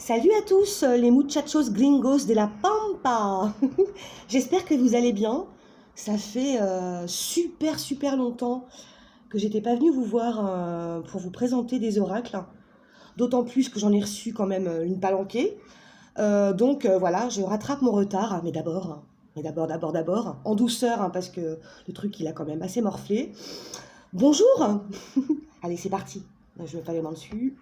Salut à tous les muchachos gringos de la Pampa. J'espère que vous allez bien. Ça fait super longtemps que j'étais pas venue vous voir pour vous présenter des oracles. D'autant plus que j'en ai reçu quand même une palanquée. Donc voilà, je rattrape mon retard. Mais d'abord, en douceur, hein, parce que le truc il a quand même assez morflé. Bonjour. Allez, c'est parti. Je mets pas les mains dessus.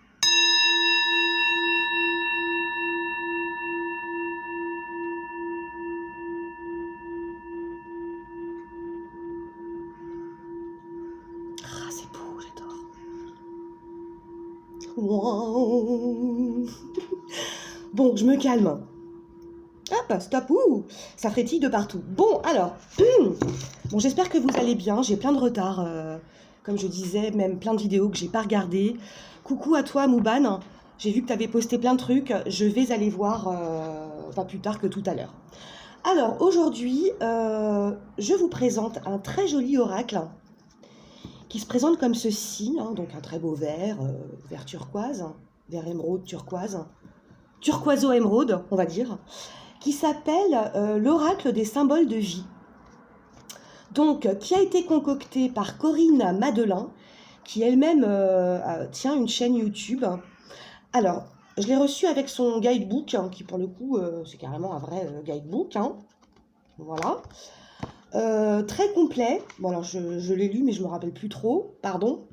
Ah, c'est beau, j'adore. Wow. Bon, je me calme. Hop, stop, ça frétille de partout. Bon, alors, bon, j'espère que vous allez bien. J'ai plein de retard, comme je disais, même plein de vidéos que j'ai pas regardées. Coucou à toi, Mouban. J'ai vu que tu avais posté plein de trucs. Je vais aller voir pas plus tard que tout à l'heure. Alors, aujourd'hui, je vous présente un très joli oracle qui se présente comme ceci, hein, donc un très beau vert, vert turquoise, vert émeraude turquoise, turquoiso-émeraude, on va dire, qui s'appelle l'oracle des symboles de vie. Donc, qui a été concocté par Corinne Madelin, qui elle-même tient une chaîne YouTube. Alors, je l'ai reçu avec son guidebook, hein, qui pour le coup, c'est carrément un vrai guidebook. Hein. Voilà. Très complet. Bon, alors je l'ai lu, mais je ne me rappelle plus trop. Pardon.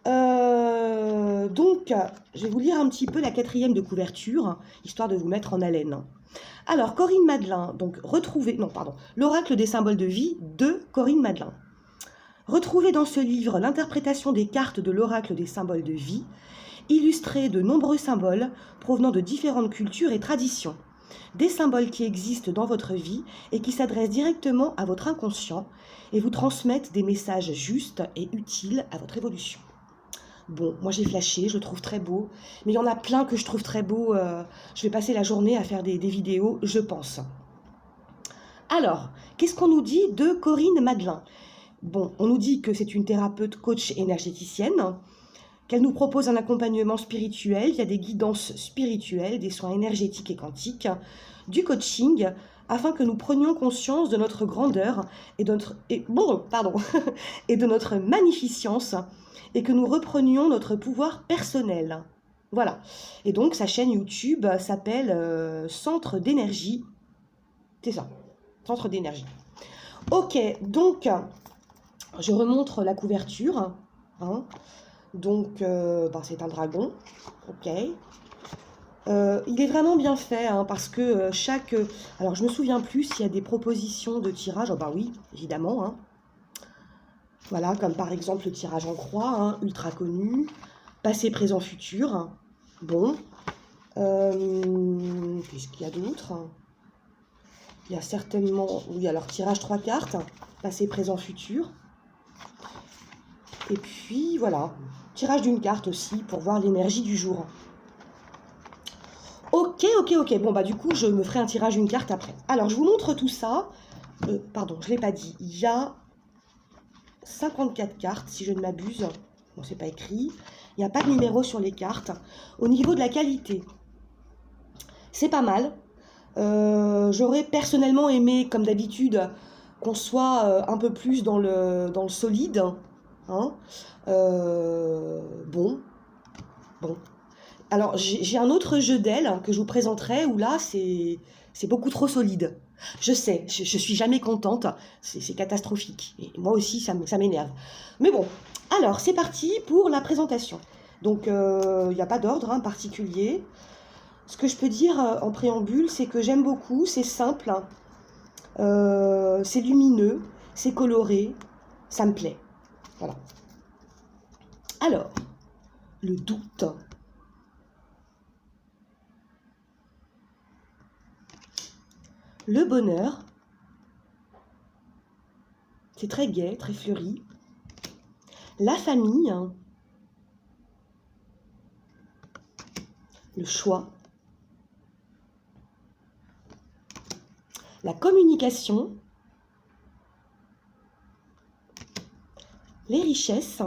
Donc, je vais vous lire un petit peu la 4e de couverture, histoire de vous mettre en haleine. Alors, Corinne Madelin, donc l'oracle des symboles de vie de Corinne Madelin. Retrouvez dans ce livre l'interprétation des cartes de l'oracle des symboles de vie, illustrées de nombreux symboles provenant de différentes cultures et traditions. Des symboles qui existent dans votre vie et qui s'adressent directement à votre inconscient et vous transmettent des messages justes et utiles à votre évolution. Bon, moi j'ai flashé, je le trouve très beau, mais il y en a plein que je trouve très beau. Je vais passer la journée à faire des vidéos, je pense. Alors, qu'est-ce qu'on nous dit de Corinne Madelin? Bon, on nous dit que c'est une thérapeute coach énergéticienne, qu'elle nous propose un accompagnement spirituel, il y a des guidances spirituelles, des soins énergétiques et quantiques, du coaching, afin que nous prenions conscience de notre grandeur et de notre magnificence, et que nous reprenions notre pouvoir personnel. Voilà. Et donc, sa chaîne YouTube s'appelle Centre d'énergie. C'est ça, Centre d'énergie. Ok, donc, je remontre la couverture. Hein. Donc, c'est un dragon. Ok. Il est vraiment bien fait, hein, parce que chaque... alors, je me souviens plus s'il y a des propositions de tirage. Oh, oui, évidemment, hein. Voilà, comme par exemple le tirage en croix, hein, ultra connu, passé, présent, futur. Bon, qu'est-ce qu'il y a d'autre? Il y a certainement, oui, alors tirage 3 cartes, passé, présent, futur. Et puis voilà, tirage d'une carte aussi pour voir l'énergie du jour. Ok. Bon, du coup, je me ferai un tirage d'une carte après. Alors, je vous montre tout ça. Pardon, je ne l'ai pas dit. Il y a 54 cartes, si je ne m'abuse. Bon, c'est pas écrit. Il n'y a pas de numéro sur les cartes. Au niveau de la qualité, c'est pas mal. J'aurais personnellement aimé, comme d'habitude, qu'on soit un peu plus dans le solide. Hein. Bon. Alors, j'ai un autre jeu d'ailes que je vous présenterai, où là, c'est beaucoup trop solide. Je sais, je suis jamais contente, c'est catastrophique. Et moi aussi, ça m'énerve. Mais bon, alors, c'est parti pour la présentation. Donc, il n'y a pas d'ordre hein, particulier. Ce que je peux dire en préambule, c'est que j'aime beaucoup, c'est simple, c'est lumineux, c'est coloré, ça me plaît. Voilà. Alors, le doute. Le bonheur, c'est très gai, très fleuri. La famille, le choix, la communication, les richesses,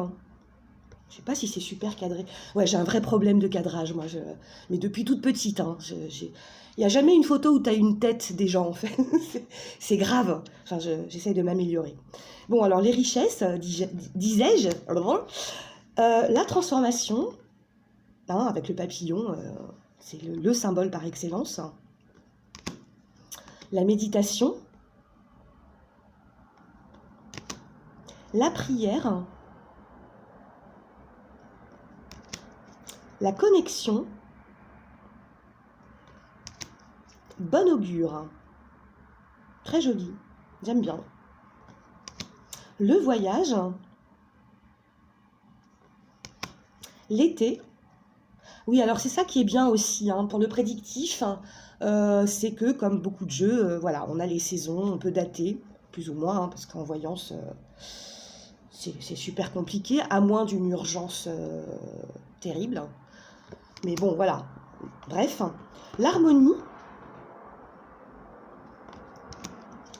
Je sais pas si c'est super cadré. Ouais, j'ai un vrai problème de cadrage, moi. Mais depuis toute petite, hein. Il n'y a jamais une photo où tu as une tête des gens, en fait. C'est grave. Enfin, j'essaye de m'améliorer. Bon, alors, les richesses, disais-je. La transformation, hein, avec le papillon, c'est le symbole par excellence. La méditation. La prière. La connexion, bon augure, très joli, j'aime bien. Le voyage, l'été. Oui, alors c'est ça qui est bien aussi, hein, pour le prédictif, hein, c'est que comme beaucoup de jeux, voilà, on a les saisons, on peut dater, plus ou moins, hein, parce qu'en voyance, c'est super compliqué, à moins d'une urgence terrible. Mais bon, voilà. Bref, l'harmonie,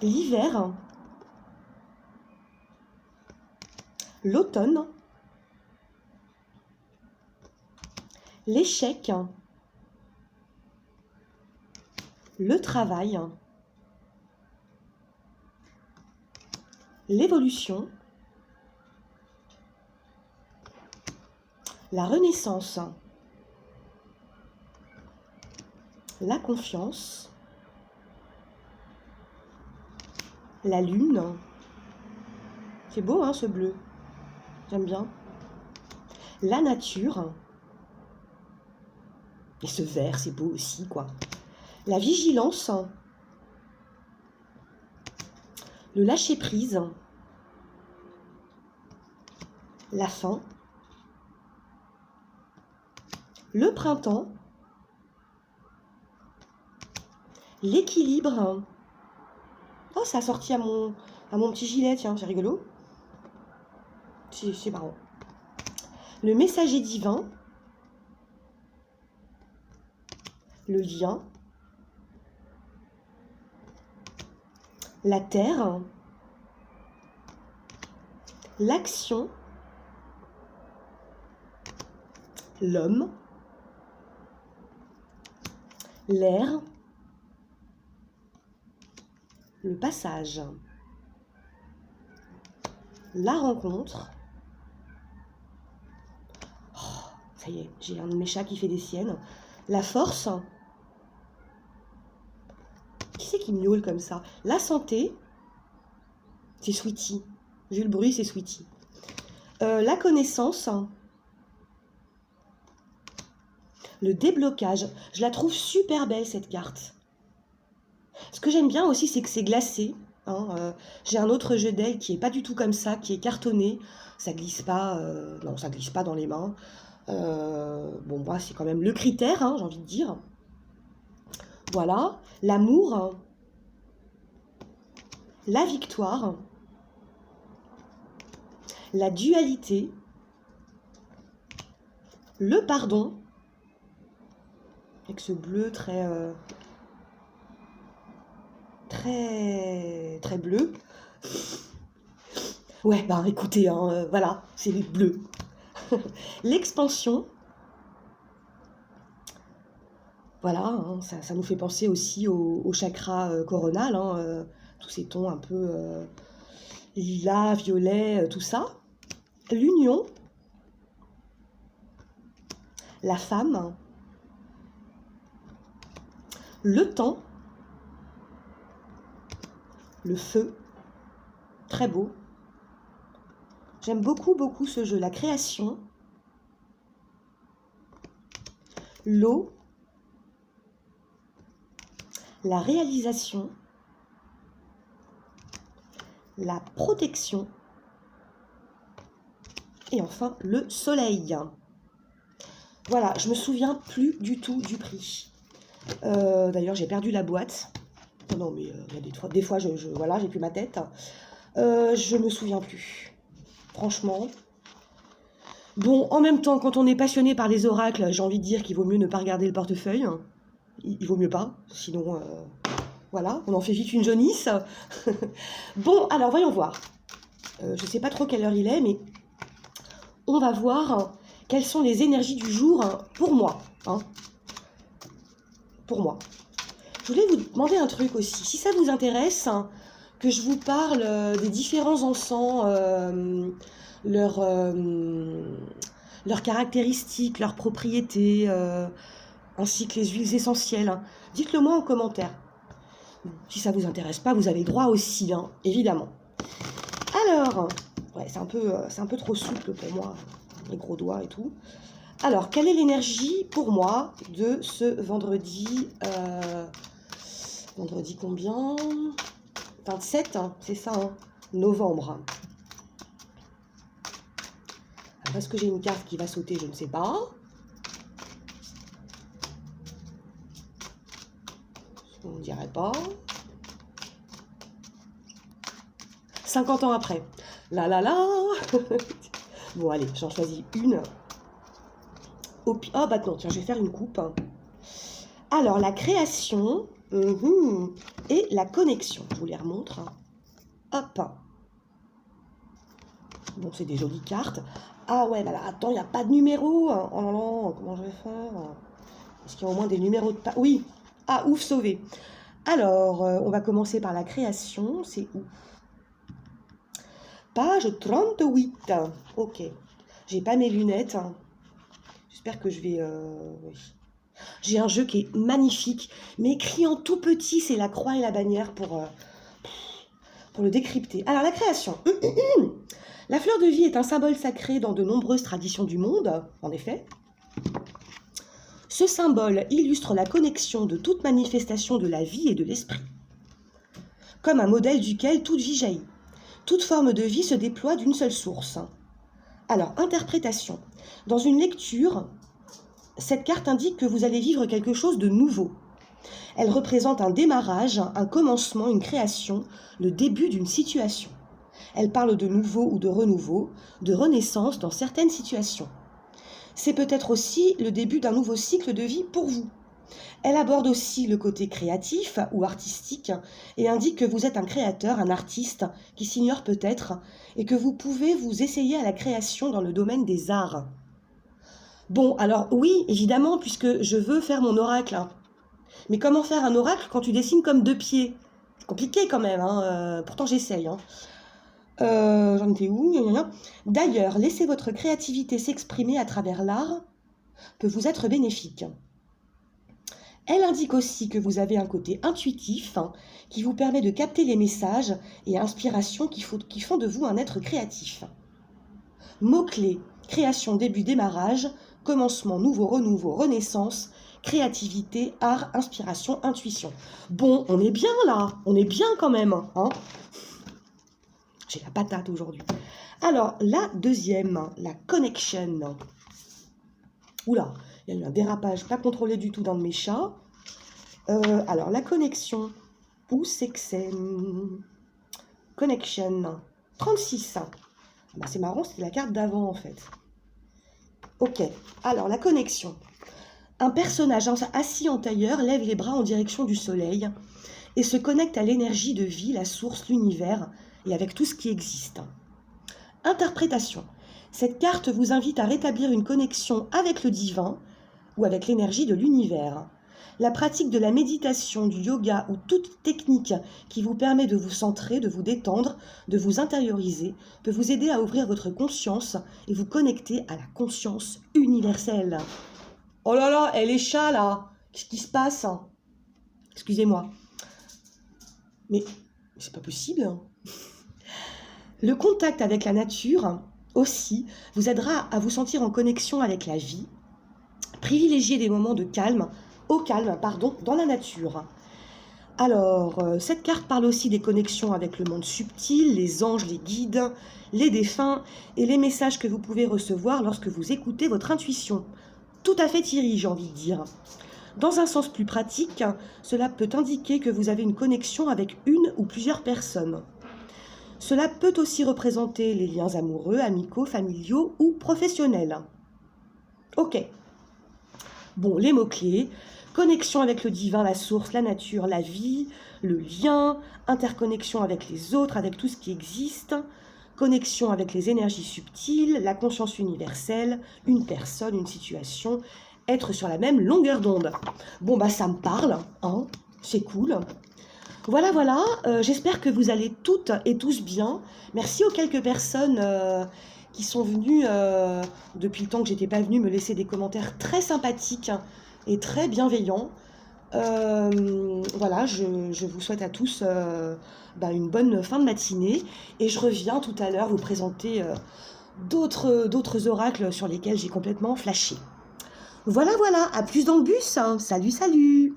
l'hiver, l'automne, l'échec, le travail, l'évolution, la renaissance, la confiance, la lune. C'est beau, hein, ce bleu. J'aime bien. La nature. Et ce vert, c'est beau aussi, quoi. La vigilance. Le lâcher-prise. La faim. Le printemps. L'équilibre. Oh, ça a sorti à mon petit gilet, tiens, c'est rigolo. C'est marrant. Le messager divin. Le lien. La terre. L'action. L'homme. L'air. Le passage. La rencontre. Oh, ça y est, j'ai un de mes chats qui fait des siennes. La force. Qui c'est qui miaule comme ça? La santé. C'est Sweetie. Vu le bruit, c'est Sweetie. La connaissance. Le déblocage. Je la trouve super belle, cette carte. Ce que j'aime bien aussi, c'est que c'est glacé. Hein, j'ai un autre jeu d'ailes qui est pas du tout comme ça, qui est cartonné. Ça glisse pas, non, ça glisse pas dans les mains. Bon, moi, c'est quand même le critère, hein, j'ai envie de dire. Voilà, l'amour, la victoire, la dualité, le pardon, avec ce bleu très bleu. Ouais, bah écoutez, hein, voilà, c'est les bleus. L'expansion, voilà, hein, ça nous fait penser aussi au chakra coronal, hein, tous ces tons un peu lilas, violet, tout ça. L'union, la femme, le temps, le feu, très beau. J'aime beaucoup ce jeu. La création, l'eau, la réalisation, la protection et enfin le soleil. Voilà, je me souviens plus du tout du prix. D'ailleurs, j'ai perdu la boîte. Non, mais il y a des fois, voilà, j'ai plus ma tête. Je me souviens plus. Franchement. Bon, en même temps, quand on est passionné par les oracles, j'ai envie de dire qu'il vaut mieux ne pas regarder le portefeuille. Il vaut mieux pas, sinon, voilà, on en fait vite une jaunisse. Bon, alors, voyons voir. Je sais pas trop quelle heure il est, mais on va voir quelles sont les énergies du jour pour moi. Pour moi. Je voulais vous demander un truc aussi. Si ça vous intéresse, que je vous parle des différents encens, leurs caractéristiques, leurs propriétés, ainsi que les huiles essentielles, dites-le moi en commentaire. Si ça vous intéresse pas, vous avez le droit aussi, évidemment. Alors, ouais, c'est un peu trop souple pour moi, les gros doigts et tout. Alors, quelle est l'énergie pour moi de ce vendredi vendredi combien 27, c'est ça, novembre. Alors, est-ce que j'ai une carte qui va sauter? Je ne sais pas. On ne dirait pas. 50 ans après. Là là là. Bon, allez, j'en choisis une. Oh, bah non, tiens, je vais faire une coupe. Alors, la création et la connexion. Je vous les remontre. Hop. Bon, c'est des jolies cartes. Ah ouais, bah là, attends, il n'y a pas de numéro. Oh là là, comment je vais faire? Est-ce qu'il y a au moins des numéros de... Oui. Ah, ouf, sauvé. Alors, on va commencer par la création. C'est où? Page 38. Ok. J'ai pas mes lunettes. J'espère que je vais... oui. J'ai un jeu qui est magnifique, mais écrit en tout petit, c'est la croix et la bannière pour le décrypter. Alors, la création. La fleur de vie est un symbole sacré dans de nombreuses traditions du monde, en effet. Ce symbole illustre la connexion de toute manifestation de la vie et de l'esprit, comme un modèle duquel toute vie jaillit. Toute forme de vie se déploie d'une seule source. Alors, interprétation. Dans une lecture, cette carte indique que vous allez vivre quelque chose de nouveau. Elle représente un démarrage, un commencement, une création, le début d'une situation. Elle parle de nouveau ou de renouveau, de renaissance dans certaines situations. C'est peut-être aussi le début d'un nouveau cycle de vie pour vous. Elle aborde aussi le côté créatif ou artistique et indique que vous êtes un créateur, un artiste qui s'ignore peut-être et que vous pouvez vous essayer à la création dans le domaine des arts. Bon, alors oui, évidemment, puisque je veux faire mon oracle. Mais comment faire un oracle quand tu dessines comme 2 pieds? C'est compliqué quand même, pourtant j'essaye. J'en étais où? D'ailleurs, laissez votre créativité s'exprimer à travers l'art peut vous être bénéfique. Elle indique aussi que vous avez un côté intuitif qui vous permet de capter les messages et inspirations qui font de vous un être créatif. Mots-clés, création, début, démarrage, commencement, nouveau, renouveau, renaissance, créativité, art, inspiration, intuition. Bon, on est bien là, on est bien quand même. J'ai la patate aujourd'hui. Alors, la deuxième, la connection. Oula, il y a eu un dérapage pas contrôlé du tout dans mes chats. Alors, la connexion. Où c'est que c'est? Connection. 36. Bah, c'est marrant, c'était la carte d'avant en fait. Ok, alors la connexion. Un personnage assis en tailleur lève les bras en direction du soleil et se connecte à l'énergie de vie, la source, l'univers et avec tout ce qui existe. Interprétation. Cette carte vous invite à rétablir une connexion avec le divin ou avec l'énergie de l'univers. La pratique de la méditation, du yoga ou toute technique qui vous permet de vous centrer, de vous détendre, de vous intérioriser, peut vous aider à ouvrir votre conscience et vous connecter à la conscience universelle. Oh là là, elle est chat là. Qu'est-ce qui se passe? Excusez-moi. Mais c'est pas possible. Le contact avec la nature aussi vous aidera à vous sentir en connexion avec la vie. Privilégiez des moments de calme, dans la nature. Alors, cette carte parle aussi des connexions avec le monde subtil, les anges, les guides, les défunts et les messages que vous pouvez recevoir lorsque vous écoutez votre intuition. Tout à fait Thierry, j'ai envie de dire. Dans un sens plus pratique, cela peut indiquer que vous avez une connexion avec une ou plusieurs personnes. Cela peut aussi représenter les liens amoureux, amicaux, familiaux ou professionnels. Ok. Bon, les mots-clés, connexion avec le divin, la source, la nature, la vie, le lien, interconnexion avec les autres, avec tout ce qui existe, connexion avec les énergies subtiles, la conscience universelle, une personne, une situation, être sur la même longueur d'onde. Bon, bah ça me parle, hein, c'est cool. Voilà, voilà, j'espère que vous allez toutes et tous bien. Merci aux quelques personnes qui sont venues, depuis le temps que j'étais pas venue, me laisser des commentaires très sympathiques et très bienveillants. Voilà, je vous souhaite à tous une bonne fin de matinée et je reviens tout à l'heure vous présenter d'autres oracles sur lesquels j'ai complètement flashé. Voilà, voilà, à plus dans le bus, hein. Salut, salut!